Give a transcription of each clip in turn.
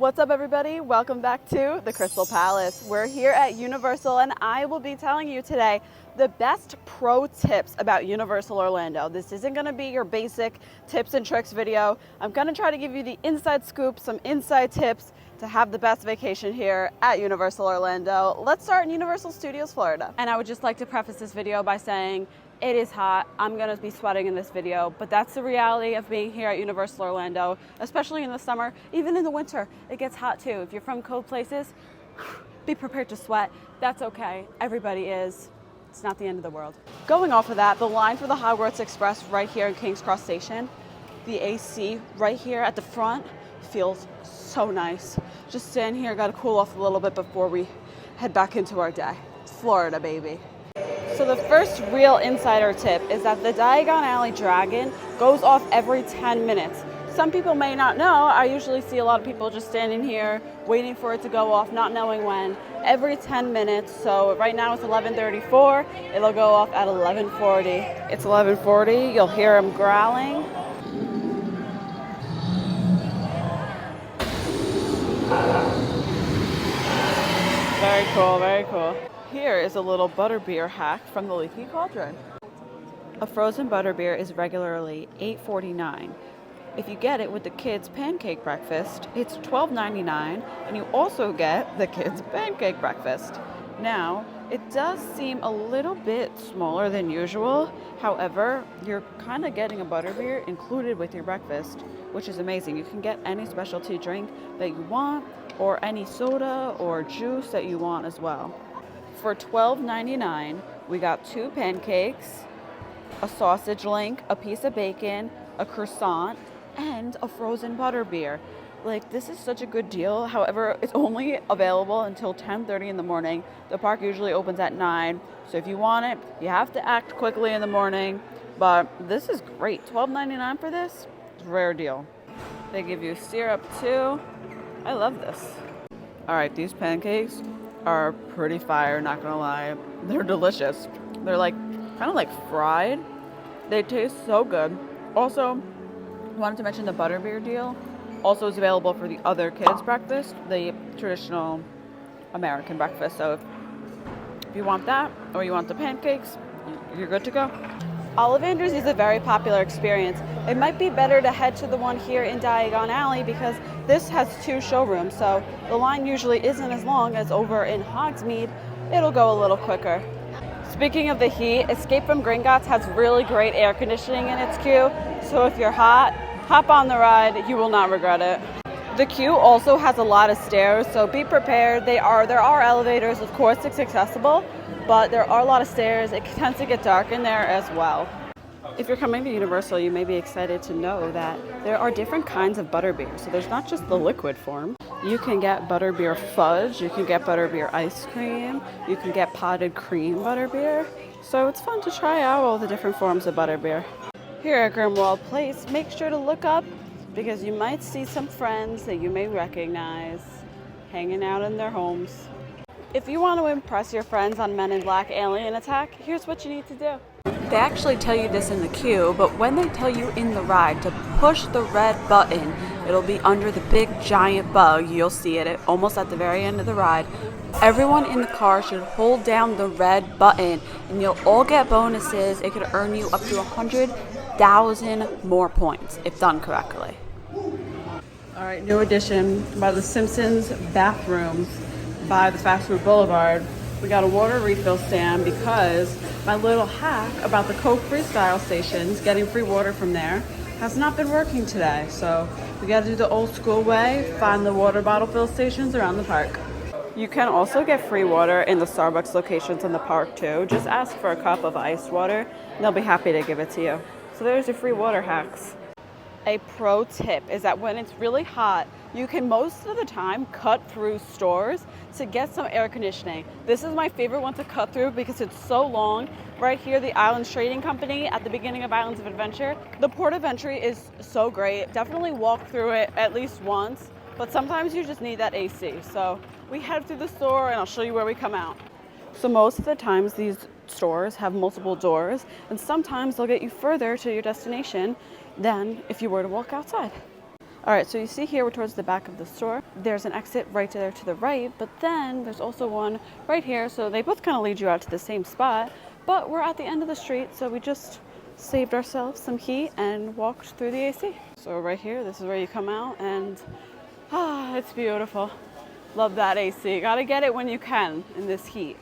What's up, everybody? Welcome back to the Krystal Palace. We're here at Universal and I will be telling you today the best pro tips about Universal Orlando. This isn't going to be your basic tips and tricks video. I'm going to try to give you the inside scoop, some inside tips to have the best vacation here at Universal Orlando. Let's start in Universal Studios, Florida. And I would just like to preface this video by saying it is hot. I'm gonna be sweating in this video, but that's the reality of being here at Universal Orlando, especially in the summer. Even in the winter, it gets hot too. If you're from cold places, be prepared to sweat. That's okay. Everybody is. It's not the end of the world. Going off of that, the line for the Hogwarts Express right here in King's Cross Station, the AC right here at the front feels so nice. Just stand here, gotta cool off a little bit before we head back into our day. Florida, baby. So the first real insider tip is that the Diagon Alley Dragon goes off every 10 minutes. Some people may not know. I usually see a lot of people just standing here waiting for it to go off, not knowing when. Every 10 minutes. So right now it's 11:34. It'll go off at 11:40. It's 11:40. You'll hear him growling. Very cool, very cool. Here is a little butterbeer hack from the Leaky Cauldron. A frozen butterbeer is regularly $8.49. If you get it with the kids' pancake breakfast, it's $12.99, and you also get the kids' pancake breakfast. Now, it does seem a little bit smaller than usual. However, you're kind of getting a butterbeer included with your breakfast, which is amazing. You can get any specialty drink that you want, or any soda or juice that you want as well. For $12.99, we got 2 pancakes, a sausage link, a piece of bacon, a croissant, and a frozen butterbeer. Like, this is such a good deal. However, it's only available until 10:30 in the morning. The park usually opens at 9, so if you want it, you have to act quickly in the morning. But this is great. $12.99 for this? It's a rare deal. They give you syrup too. I love this. All right, these pancakes are pretty fire, not gonna lie. They're delicious. They're like kind of like fried. They taste so good. Also, wanted to mention the butterbeer deal also is available for the other kids' breakfast, the traditional American breakfast. So if you want that or you want the pancakes, you're good to go. Ollivanders is a very popular experience. It might be better to head to the one here in Diagon Alley because this has 2 showrooms, so the line usually isn't as long as over in Hogsmeade. It'll go a little quicker. Speaking of the heat, Escape from Gringotts has really great air conditioning in its queue, so if you're hot, hop on the ride. You will not regret it. The queue also has a lot of stairs, so be prepared. There are elevators, of course, it's accessible, but there are a lot of stairs. It tends to get dark in there as well. If you're coming to Universal, you may be excited to know that there are different kinds of butterbeer. So there's not just the liquid form. You can get butterbeer fudge, you can get butterbeer ice cream, you can get potted cream butterbeer. So it's fun to try out all the different forms of butterbeer. Here at Grimwald Place, make sure to look up because you might see some friends that you may recognize hanging out in their homes. If you want to impress your friends on Men in Black Alien Attack, here's what you need to do. They actually tell you this in the queue, but when they tell you in the ride to push the red button, it'll be under the big giant bug. You'll see it almost at the very end of the ride. Everyone in the car should hold down the red button and you'll all get bonuses. It could earn you up to 100,000 more points if done correctly. All right, new addition by the Simpsons bathrooms by the Fast Food Boulevard. We got a water refill stand because my little hack about the Coke Freestyle stations, getting free water from there, has not been working today. So we got to do the old school way, find the water bottle fill stations around the park. You can also get free water in the Starbucks locations in the park too. Just ask for a cup of iced water and they'll be happy to give it to you. So there's your free water hacks. A pro tip is that when it's really hot, you can most of the time cut through stores to get some air conditioning. This is my favorite one to cut through because it's so long. Right here, the Islands Trading Company at the beginning of Islands of Adventure. The port of entry is so great. Definitely walk through it at least once, but sometimes you just need that AC. So we head through the store and I'll show you where we come out. So most of the times these stores have multiple doors and sometimes they'll get you further to your destination than if you were to walk outside. All right, so you see here we're towards the back of the store. There's an exit right there to the right, but then there's also one right here. So they both kind of lead you out to the same spot, but we're at the end of the street. So we just saved ourselves some heat and walked through the AC. So right here, this is where you come out and it's beautiful. Love that AC. Gotta get it when you can in this heat.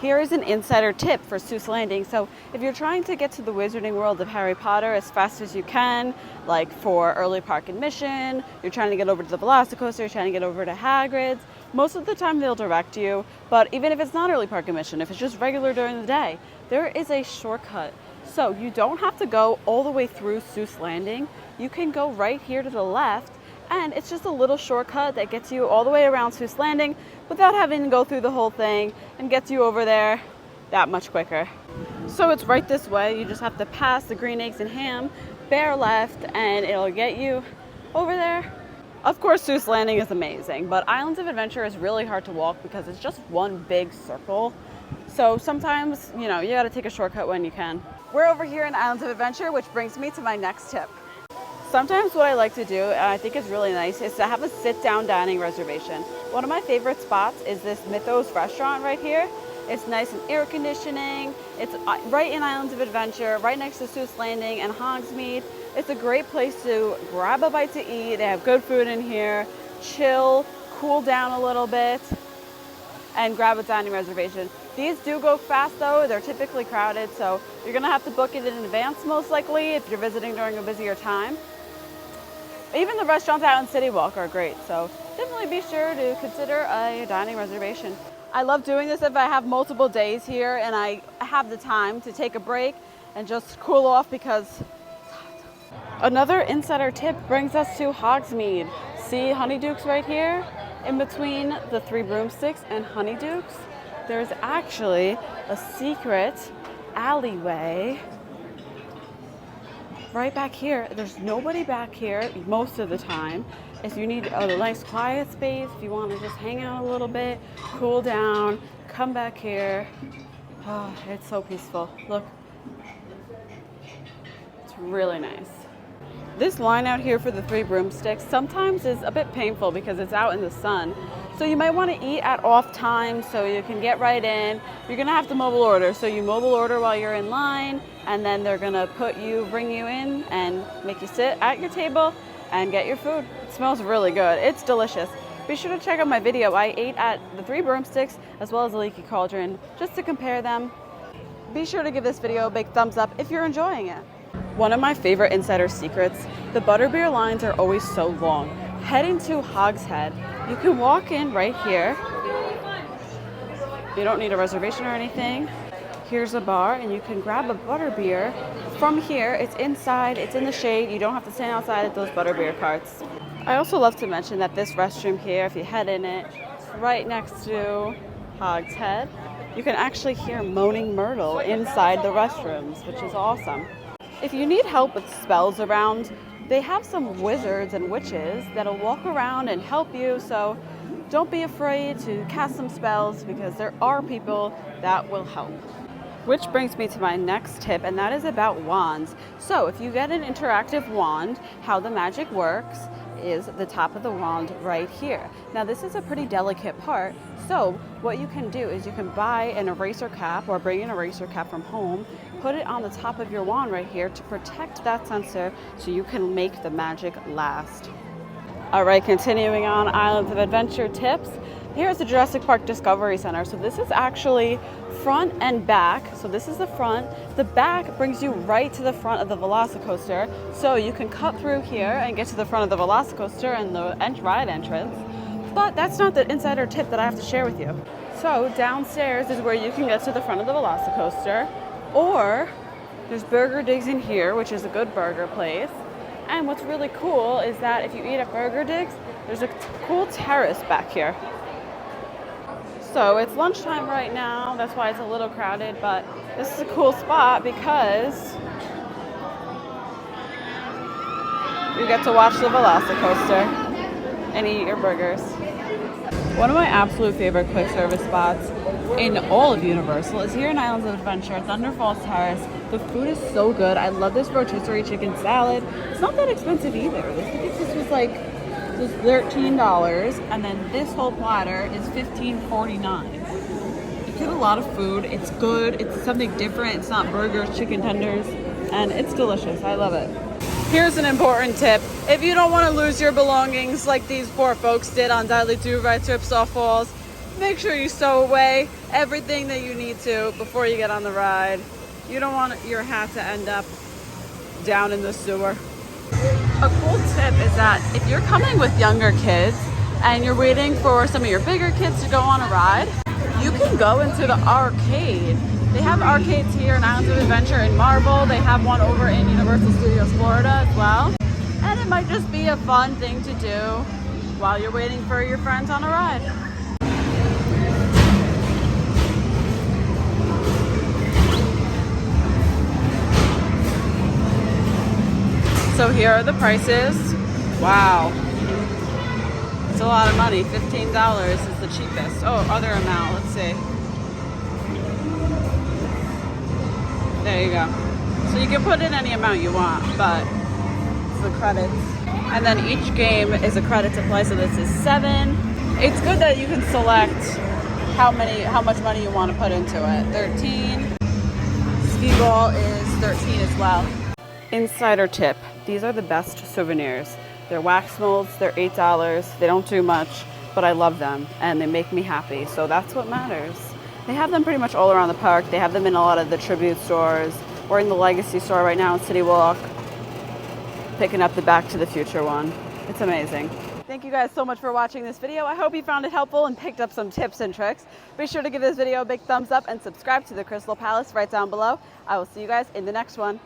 Here is an insider tip for Seuss Landing. So if you're trying to get to the Wizarding World of Harry Potter as fast as you can, like for early park admission, you're trying to get over to the Velocicoaster, you're trying to get over to Hagrid's, most of the time they'll direct you. But even if it's not early park admission, if it's just regular during the day, there is a shortcut. So you don't have to go all the way through Seuss Landing. You can go right here to the left, and it's just a little shortcut that gets you all the way around Seuss Landing without having to go through the whole thing, and gets you over there that much quicker. So it's right this way. You just have to pass the green eggs and ham, bear left, and it'll get you over there. Of course, Seuss Landing is amazing, but Islands of Adventure is really hard to walk because it's just one big circle. So sometimes, you gotta take a shortcut when you can. We're over here in Islands of Adventure, which brings me to my next tip. Sometimes what I like to do, and I think is really nice, is to have a sit-down dining reservation. One of my favorite spots is this Mythos restaurant right here. It's nice and air conditioning. It's right in Islands of Adventure, right next to Seuss Landing and Hogsmeade. It's a great place to grab a bite to eat. They have good food in here, chill, cool down a little bit, and grab a dining reservation. These do go fast though. They're typically crowded, so you're gonna have to book it in advance most likely if you're visiting during a busier time. Even the restaurants out in City Walk are great, so definitely be sure to consider a dining reservation. I love doing this if I have multiple days here and I have the time to take a break and just cool off because it's hot. Another insider tip brings us to Hogsmeade. See Honeydukes right here? In between the Three Broomsticks and Honeydukes, there's actually a secret alleyway right back here. There's nobody back here most of the time. If you need a nice quiet space, if you want to just hang out a little bit, cool down, come back here. Oh, it's so peaceful. Look, it's really nice. This line out here for the Three Broomsticks sometimes is a bit painful because it's out in the sun. So you might want to eat at off times so you can get right in. You're going to have to mobile order. So you mobile order while you're in line, and then they're going to bring you in and make you sit at your table and get your food. It smells really good. It's delicious. Be sure to check out my video. I ate at the Three Broomsticks as well as the Leaky Cauldron just to compare them. Be sure to give this video a big thumbs up if you're enjoying it. One of my favorite insider secrets, the Butterbeer lines are always so long. Heading to Hogshead, you can walk in right here. You don't need a reservation or anything. Here's a bar and you can grab a Butterbeer from here. It's inside, it's in the shade. You don't have to stand outside at those Butterbeer carts. I also love to mention that this restroom here, if you head in it, it's right next to Hogshead. You can actually hear moaning Myrtle inside the restrooms, which is awesome. If you need help with spells around, they have some wizards and witches that'll walk around and help you, so don't be afraid to cast some spells because there are people that will help. Which brings me to my next tip, and that is about wands. So if you get an interactive wand, how the magic works is the top of the wand right here. Now this is a pretty delicate part, so what you can do is you can buy an eraser cap or bring an eraser cap from home, put it on the top of your wand right here to protect that sensor so you can make the magic last. All right, continuing on Islands of Adventure tips. Here's the Jurassic Park Discovery Center. So this is actually front and back. So this is the front. The back brings you right to the front of the Velocicoaster. So you can cut through here and get to the front of the Velocicoaster and the ride entrance. But that's not the insider tip that I have to share with you. So downstairs is where you can get to the front of the Velocicoaster. Or there's Burger Digs in here, which is a good burger place. And what's really cool is that if you eat at Burger Digs, there's a cool terrace back here. So it's lunchtime right now, that's why it's a little crowded, but this is a cool spot because you get to watch the Velocicoaster and eat your burgers. One of my absolute favorite quick service spots in all of Universal is here in Islands of Adventure, Thunder Falls Terrace. The food is so good. I love this rotisserie chicken salad. It's not that expensive either. I think this was like this $13, and then this whole platter is $15.49. You get a lot of food. It's good. It's something different. It's not burgers, chicken tenders, and it's delicious. I love it. Here's an important tip. If you don't want to lose your belongings like these poor folks did on Dudley Do-Right Trips Off Falls, make sure you stow away everything that you need to before you get on the ride. You don't want your hat to end up down in the sewer. A cool tip is that if you're coming with younger kids and you're waiting for some of your bigger kids to go on a ride, you can go into the arcade. They have arcades here in Islands of Adventure in Marble. They have one over in Universal Studios Florida as well. And it might just be a fun thing to do while you're waiting for your friends on a ride. So here are the prices. Wow. It's a lot of money. $15 is the cheapest. Oh, other amount. Let's see. There you go. So you can put in any amount you want, but it's the credits. And then each game is a credit to play, so this is 7. It's good that you can select how much money you want to put into it. 13. Ski ball is 13 as well. Insider tip. These are the best souvenirs. They're wax molds, they're $8. They don't do much, but I love them and they make me happy. So that's what matters. They have them pretty much all around the park. They have them in a lot of the tribute stores. We're in the Legacy store right now in City Walk, picking up the Back to the Future one. It's amazing. Thank you guys so much for watching this video. I hope you found it helpful and picked up some tips and tricks. Be sure to give this video a big thumbs up and subscribe to the Krystal Palace right down below. I will see you guys in the next one.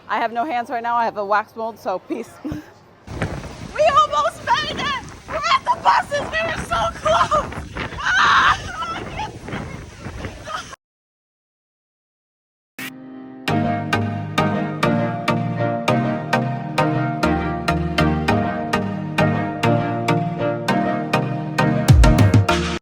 I have no hands right now. I have a wax mold, so peace. We almost made it! We're at the buses! We were so close!